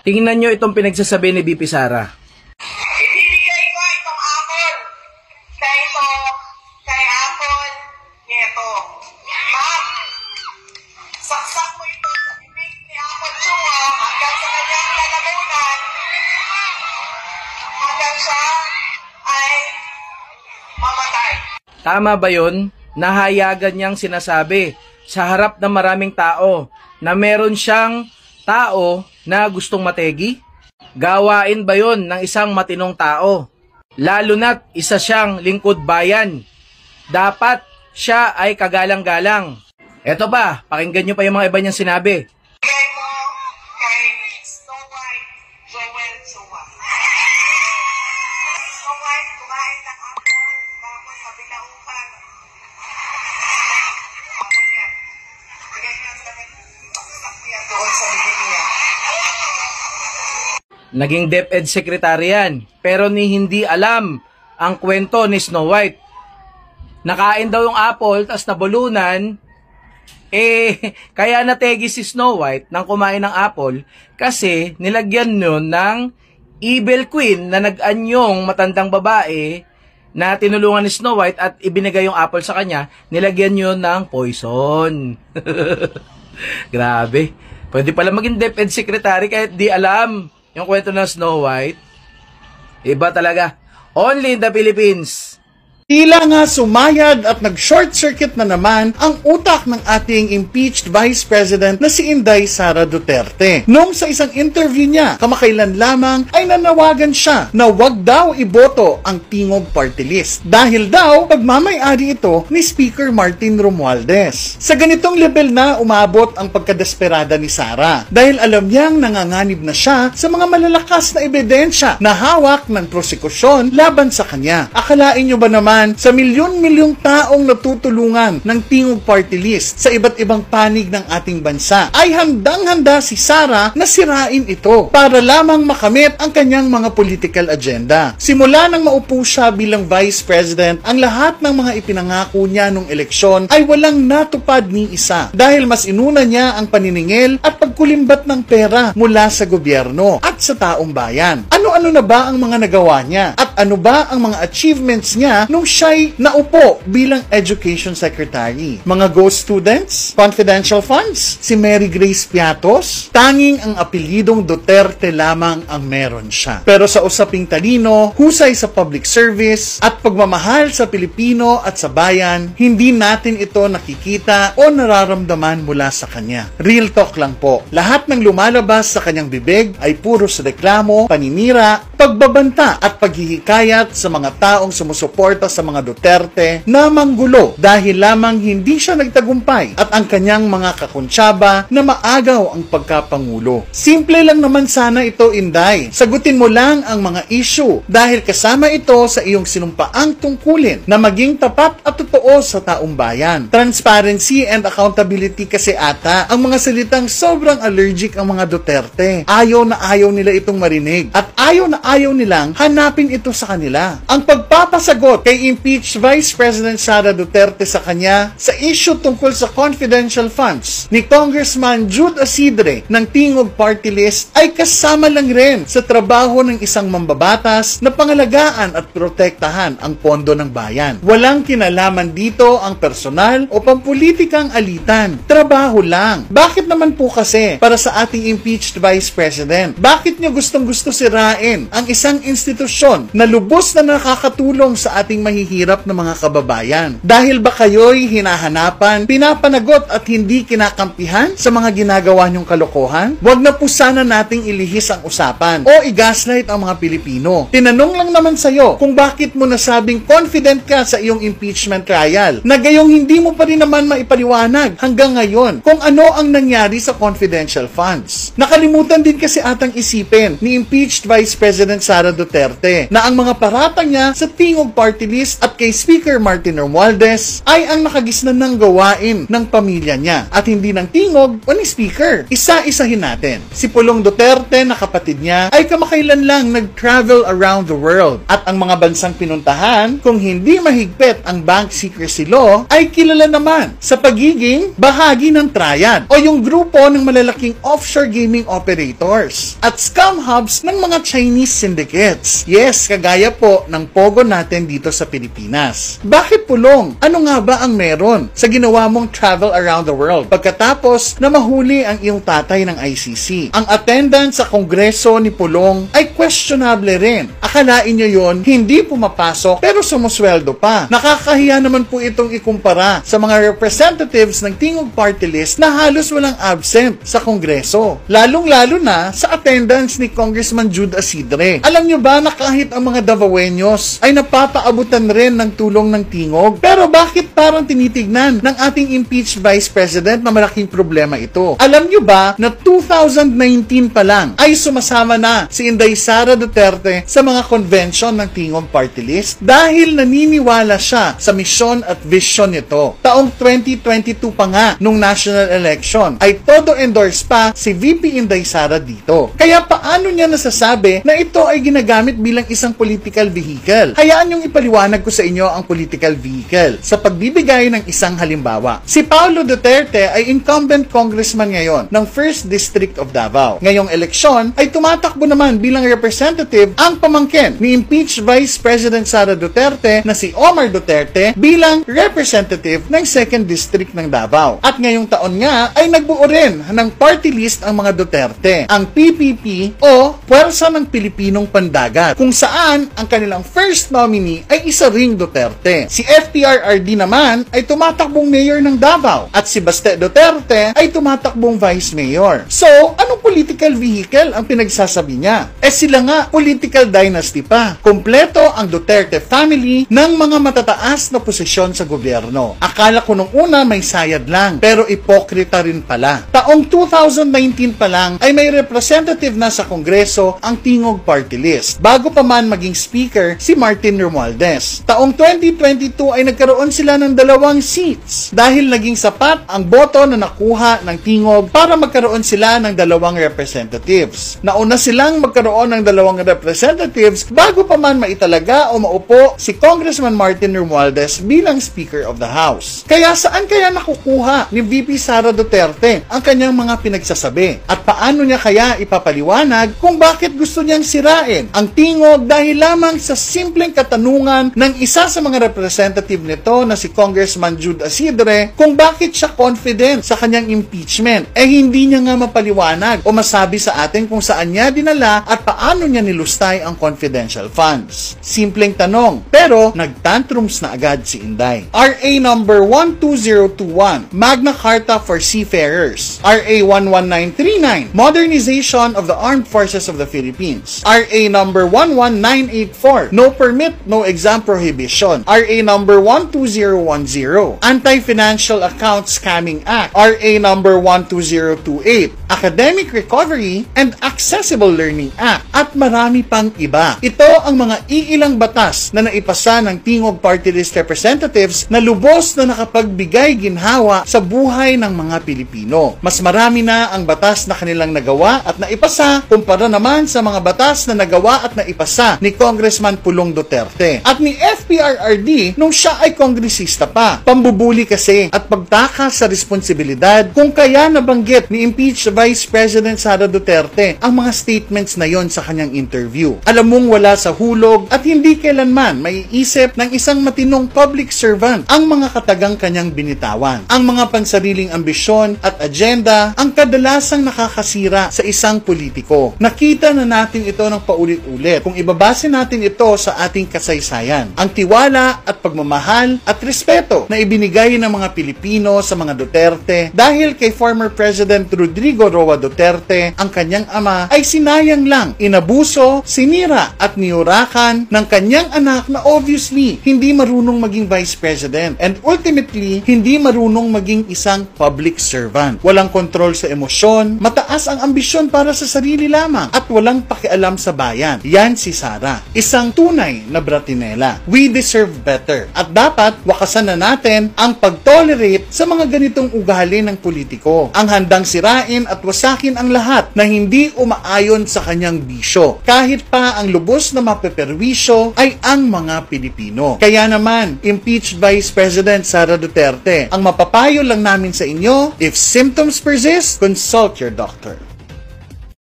Tingnan nyo itong pinagsasabi ni BP Sara. Ibibigay ko itong apple. Kay apple, ito. Ma'am, saksak mo ito sa bibig ni Apple Chua hanggang sa kanyang lalamunan. Hanggang siya ay mamatay. Tama ba yun? Nahayagan niyang sinasabi sa harap ng maraming tao na meron siyang tao na gustong mategi? Gawain ba yun ng isang matinong tao? Lalo na't isa siyang lingkod bayan. Dapat siya ay kagalang-galang. Eto pa, pakinggan nyo pa yung mga iba niyang sinabi. Bigay mo kay Snow White, Joel Chua. Snow White, kumain ng apple, tapos sa binaukan. Apple yan. Bigay niya sa akin, saksak niya doon sa bibig niya. Naging DepEd Secretary yan, pero hindi alam ang kwento ni Snow White. Nakain daw yung apple, tas nabulunan, kaya nategi si Snow White nang kumain ng apple kasi nilagyan nun ng Evil Queen na nag-anyong matandang babae na tinulungan ni Snow White at ibinigay yung apple sa kanya, nilagyan yun ng poison. Grabe. Pwede pala maging DepEd Secretary kahit di alam yung kwento ng Snow White. Iba talaga. Only in the Philippines. Tila nga sumayad at nag-short circuit na naman ang utak ng ating impeached Vice President na si Inday Sara Duterte. Noong sa isang interview niya, kamakailan lamang ay nanawagan siya na wag daw iboto ang Tingog Party List dahil daw pagmamay-ari ito ni Speaker Martin Romualdez. Sa ganitong level na umabot ang pagkadesperada ni Sara dahil alam niyang nanganganib na siya sa mga malalakas na ebidensya na hawak ng prosekusyon laban sa kanya. Akalain niyo ba naman sa milyon-milyong taong natutulungan ng Tingog Party List sa iba't ibang panig ng ating bansa ay handang-handa si Sara na sirain ito para lamang makamit ang kanyang mga political agenda. Simula nang maupo siya bilang Vice President, ang lahat ng mga ipinangako niya nung eleksyon ay walang natupad ni isa dahil mas inuna niya ang paniningil at pagkulimbat ng pera mula sa gobyerno at sa taong bayan. Ano-ano na ba ang mga nagawa niya? At ano ba ang mga achievements niya nung siya'y naupo bilang Education Secretary? Mga ghost students? Confidential funds? Si Mary Grace Piatos? Tanging ang apelyidong Duterte lamang ang meron siya. Pero sa usaping talino, husay sa public service, at pagmamahal sa Pilipino at sa bayan, hindi natin ito nakikita o nararamdaman mula sa kanya. Real talk lang po. Lahat ng lumalabas sa kanyang bibig ay puros reklamo, paninira, pagbabanta at paghihikayat sa mga taong sumusuporta sa mga Duterte na manggulo dahil lamang hindi siya nagtagumpay at ang kanyang mga kakuntsaba na maagaw ang pagkapangulo. Simple lang naman sana ito, Inday. Sagutin mo lang ang mga issue dahil kasama ito sa iyong sinumpaang tungkulin na maging tapat at totoo sa taong bayan. Transparency and accountability kasi ata ang mga salitang sobrang allergic ang mga Duterte. Ayaw na ayaw nila itong marinig at ayaw na ayaw nilang hanapin ito sa kanila. Ang pagpapasagot kay impeached Vice President Sara Duterte sa kanya sa issue tungkol sa confidential funds ni Congressman Jude Asidre ng Tingog Party List ay kasama lang rin sa trabaho ng isang mambabatas na pangalagaan at protektahan ang pondo ng bayan. Walang kinalaman dito ang personal o pampulitikang alitan. Trabaho lang. Bakit naman po kasi para sa ating impeached Vice President? Bakit niyo gustong-gusto sirain ang isang institusyon na lubos na nakakatulong sa ating mahihirap na mga kababayan? Dahil ba kayo'y hinahanapan, pinapanagot at hindi kinakampihan sa mga ginagawa niyong kalokohan? Huwag na po sana nating ilihis ang usapan o i-gaslight ang mga Pilipino. Tinanong lang naman sa'yo kung bakit mo nasabing confident ka sa iyong impeachment trial na gayong hindi mo pa rin naman maipaliwanag hanggang ngayon kung ano ang nangyari sa confidential funds. Nakalimutan din kasi atang isipin ni impeached Vice President President Sara Duterte na ang mga paratang niya sa Tingog Party List at kay Speaker Martin Romualdez ay ang nakagisnan ng gawain ng pamilya niya at hindi ng Tingog o ni Speaker. Isa-isahin natin. Si Pulong Duterte na kapatid niya ay kamakailan lang nag-travel around the world at ang mga bansang pinuntahan, kung hindi mahigpit ang bank secrecy law, ay kilala naman sa pagiging bahagi ng triad o yung grupo ng malalaking offshore gaming operators at scam hubs ng mga Chinese syndicates. Yes, kagaya po ng Pogo natin dito sa Pilipinas. Bakit Pulong? Ano nga ba ang meron sa ginawa mong travel around the world pagkatapos na mahuli ang iyong tatay ng ICC? Ang attendance sa Kongreso ni Pulong ay questionable rin. Akalain nyo yon hindi pumapasok pero sumusweldo pa. Nakakahiya naman po itong ikumpara sa mga representatives ng Tingog Party List na halos walang absent sa Kongreso. Lalong-lalo na sa attendance ni Congressman Jude Asidre. Alam nyo ba na kahit ang mga Davaoeños ay napapaabutan rin ng tulong ng Tingog? Pero bakit parang tinitignan ng ating impeached Vice President na malaking problema ito? Alam nyo ba na 2019 pa lang ay sumasama na si Inday Sara Duterte sa mga convention ng Tingog Party List dahil naniniwala siya sa misyon at vision nito. Taong 2022 pa nga nung national election ay todo endorse pa si VP Inday Sara dito. Kaya paano niya nasasabi na ito ay ginagamit bilang isang political vehicle? Hayaan yung ipaliwanag ko sa inyo ang political vehicle sa pagbibigay ng isang halimbawa. Si Paulo Duterte ay incumbent congressman ngayon ng 1st District of Davao. Ngayong eleksyon ay tumatakbo naman bilang representative ang pamangkin ni impeached Vice President Sara Duterte na si Omar Duterte bilang representative ng 2nd District ng Davao. At ngayong taon nga ay nagbuo rin ng party list ang mga Duterte, ang PPP o Puwersa ng Pilipinong Pandagat, kung saan ang kanilang first nominee ay isa ring Duterte. Si FPRRD naman ay tumatakbong mayor ng Davao at si Baste Duterte ay tumatakbong vice mayor. So, anong political vehicle ang pinagsasabi niya? Sila nga political dynasty pa. Kompleto ang Duterte family ng mga matataas na posisyon sa gobyerno. Akala ko nung una may sayad lang, pero ipokrita rin pala. Taong 2019 pa lang ay may representative na sa Kongreso ang Tingog Party List, bago pa man maging speaker si Martin Romualdez. Taong 2022 ay nagkaroon sila ng 2 seats dahil naging sapat ang boto na nakuha ng Tingog para magkaroon sila ng 2 representatives. Nauna silang magkaroon ng 2 representatives bago pa man maitalaga o maupo si Congressman Martin Romualdez bilang Speaker of the House. Kaya saan kaya nakukuha ni VP Sara Duterte ang kanyang mga pinagsasabi? At paano niya kaya ipapaliwanag kung bakit gusto niyang sirain ang Tingog dahil lamang sa simpleng katanungan ng isa sa mga representative nito na si Congressman Jude Asidre kung bakit siya confident sa kanyang impeachment? Hindi niya nga mapaliwanag o masabi sa atin kung saan niya dinala at paano niya nilustay ang confidential funds. Simpleng tanong, pero nagtantrums na agad si Inday. RA number 12021, Magna Carta for Seafarers. RA 11939, Modernization of the Armed Forces of the Philippines. RA number 11984, No Permit, No Exam Prohibition. RA number 12010, Anti-Financial Account Scamming Act. RA number 12028, Academic Recovery and Accessible Learning Act. At marami pang iba. Ito ang mga iilang batas na naipasa ng Tingog Party List representatives na lubos na nakapagbigay ginhawa sa buhay ng mga Pilipino. Mas marami na ang batas na kanilang nagawa at naipasa kumpara naman sa mga batas na nagawa at naipasa ni Congressman Pulong Duterte at ni FPRRD nung siya ay kongresista pa. Pambubuli kasi at pagtakas sa responsibilidad kung kaya nabanggit ni impeached Vice President Sara Duterte ang mga statements na yon sa kanyang interview. Alam mong wala sa hulog at hindi kailanman maiisip ng isang matinong public servant ang mga katagang kanyang binitawan. Ang mga pansariling ambisyon at agenda ang kadalasang nakakasira sa isang politiko. Nakita na natin ito ng paulit-ulit kung ibabase natin ito sa ating kasaysayan. Ang tiwala at pagmamahal at respeto na ibinigay ng mga Pilipino sa mga Duterte dahil kay former President Rodrigo Roa Duterte, ang kanyang ama ay sinayang lang, inabuso, sinira at niurakan ng kanyang anak na obviously hindi marunong maging Vice President and ultimately hindi marunong maging isang public servant. Walang kontrol sa emosyon, mataas ang ambisyon para sa sarili lamang at walang pakialam sa bayan. Yan si Sara, isang tunay na Bratinela. We deserve better. At dapat wakasan na natin ang pag-tolerate sa mga ganitong ugali ng politiko. Ang handang sirain at wasakin ang lahat na hindi umaayon sa kanyang bisyo. Kahit pa ang lubos na mapeperwisyo ay ang mga Pilipino. Kaya naman, impeached Vice President Sara Duterte, ang mapapayo lang namin sa inyo, if symptoms persist, consult your doctor.